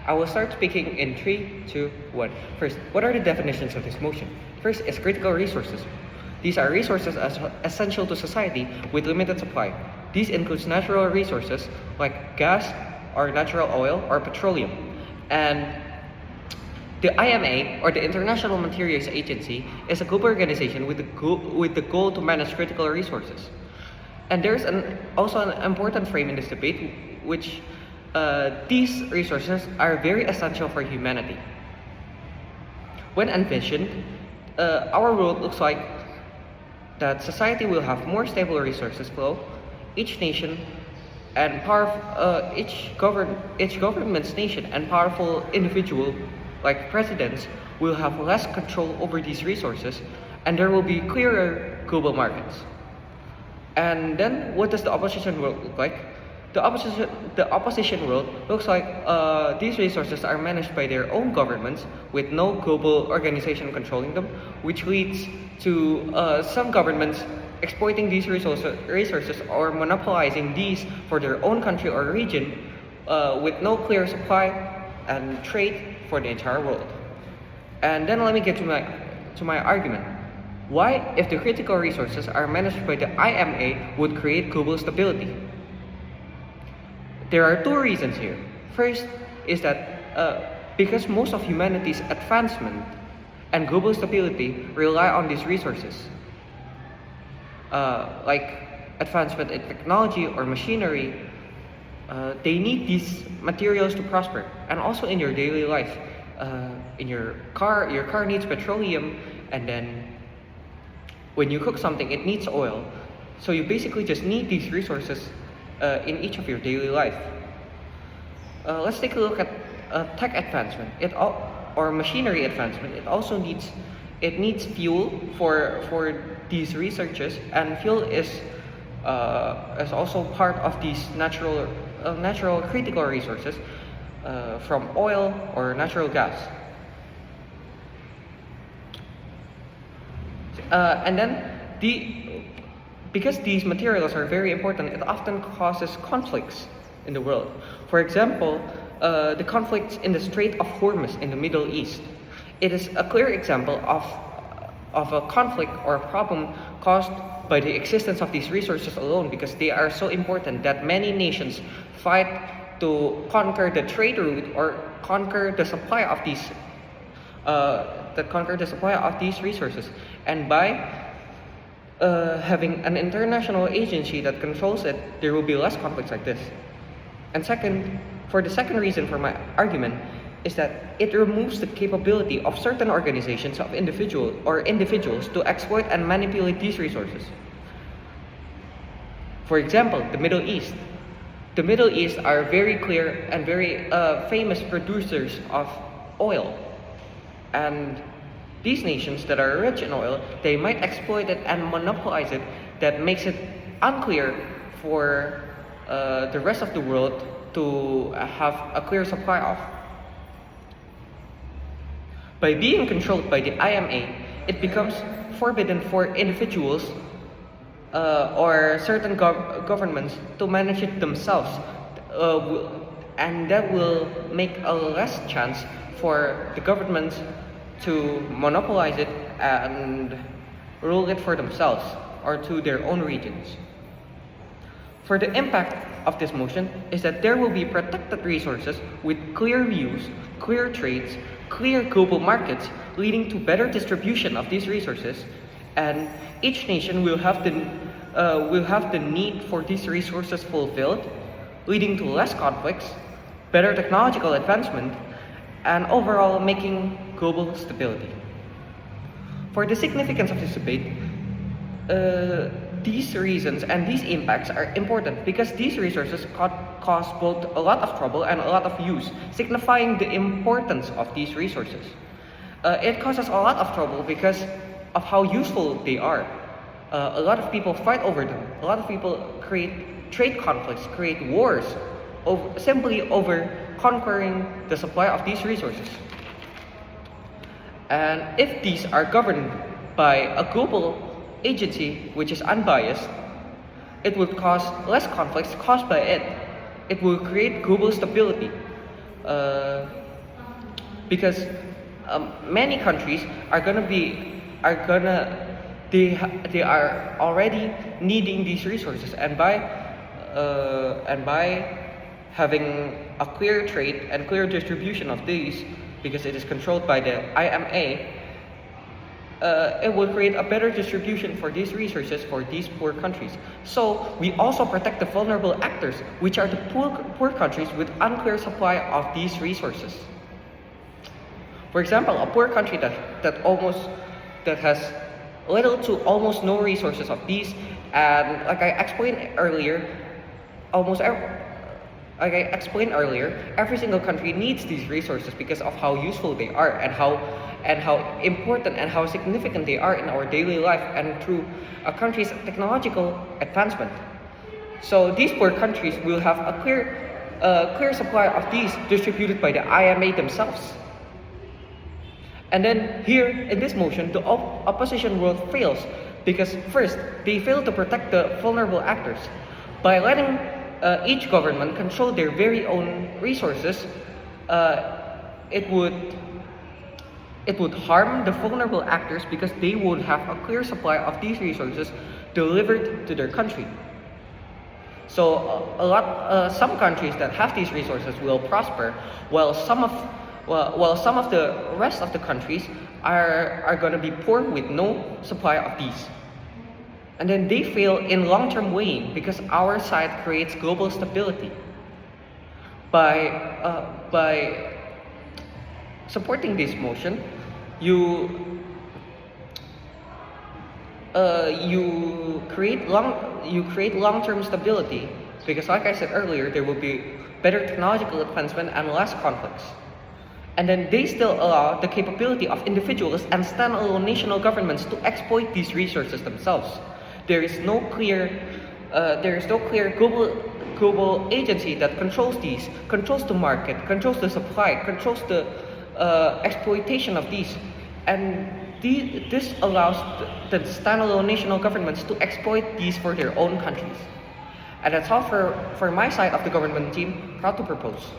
I will start speaking in 3, 2, 1. First, what are the definitions of this motion? First is critical resources. These are resources essential to society with limited supply. These includes natural resources like gas or natural oil or petroleum. And the IMA, or the International Materials Agency, is a global organization with the goal to manage critical resources. And there's also an important frame in this debate, which these resources are very essential for humanity. When envisioned, our world looks like that society will have more stable resources flow. Each nation and each government's nation and powerful individual, like presidents, will have less control over these resources, and there will be clearer global markets. And then, what does the opposition world look like? The opposition world looks like these resources are managed by their own governments with no global organization controlling them, which leads to some governments exploiting these resources or monopolizing these for their own country or region with no clear supply and trade for the entire world. And then let me get to my argument. Why, if the critical resources are managed by the IMA, would create global stability? There are two reasons here. First is that because most of humanity's advancement and global stability rely on these resources, like advancement in technology or machinery, they need these materials to prosper. And also in your daily life, in your car needs petroleum, and then when you cook something, it needs oil. So you basically just need these resources in each of your daily life. Let's take a look at tech advancement. Or machinery advancement. It also needs fuel for these researches, and fuel is also part of these natural critical resources from oil or natural gas. And then because these materials are very important, it often causes conflicts in the world. For example, the conflicts in the Strait of Hormuz in the Middle East. It is a clear example of a conflict or a problem caused by the existence of these resources alone, because they are so important that many nations fight to conquer the trade route or conquer the supply of these resources. And by having an international agency that controls it, there will be less conflicts like this. And the second reason for my argument is that it removes the capability of certain organizations of individuals to exploit and manipulate these resources. For example, the Middle East. The Middle East are very clear and very famous producers of oil. And these nations that are rich in oil, they might exploit it and monopolize it. That makes it unclear for the rest of the world to have a clear supply of. By being controlled by the IMA, it becomes forbidden for individuals or certain governments to manage it themselves, and that will make a less chance for the governments to monopolize it and rule it for themselves or to their own regions. For the impact of this motion is that there will be protected resources with clear views, clear trades, clear global markets, leading to better distribution of these resources, and each nation will have the need for these resources fulfilled, leading to less conflicts, better technological advancement, and overall making global stability. For the significance of this debate, these reasons and these impacts are important because these resources cause both a lot of trouble and a lot of use, signifying the importance of these resources. It causes a lot of trouble because of how useful they are. A lot of people fight over them. A lot of people create trade conflicts, create wars, simply over conquering the supply of these resources. And if these are governed by a global agency which is unbiased, it would cause less conflicts caused by it. It will create global stability. uh, because many countries are gonna they are already needing these resources, and by having a clear trade and clear distribution of these, because it is controlled by the IMA, it will create a better distribution for these resources for these poor countries. So we also protect the vulnerable actors, which are the poor countries with unclear supply of these resources. For example, a poor country that has little to almost no resources of these, and like I explained earlier, every single country needs these resources because of how useful they are, and how important and how significant they are in our daily life and through a country's technological advancement. So these poor countries will have a clear supply of these distributed by the IMA themselves. And then here in this motion, the opposition world fails because first, they fail to protect the vulnerable actors. By letting each government control their very own resources, it would harm the vulnerable actors because they would have a clear supply of these resources delivered to their country. So some countries that have these resources will prosper, while some of the rest of the countries are going to be poor with no supply of these. And then they fail in long-term weighing because our side creates global stability. By supporting this motion, you create long-term stability because, like I said earlier, there will be better technological advancement and less conflicts. And then they still allow the capability of individuals and standalone national governments to exploit these resources themselves. There is no clear global agency that controls the market, controls the supply, controls the exploitation of these, and this allows the standalone national governments to exploit these for their own countries. And that's all for my side of the government team. Proud to propose.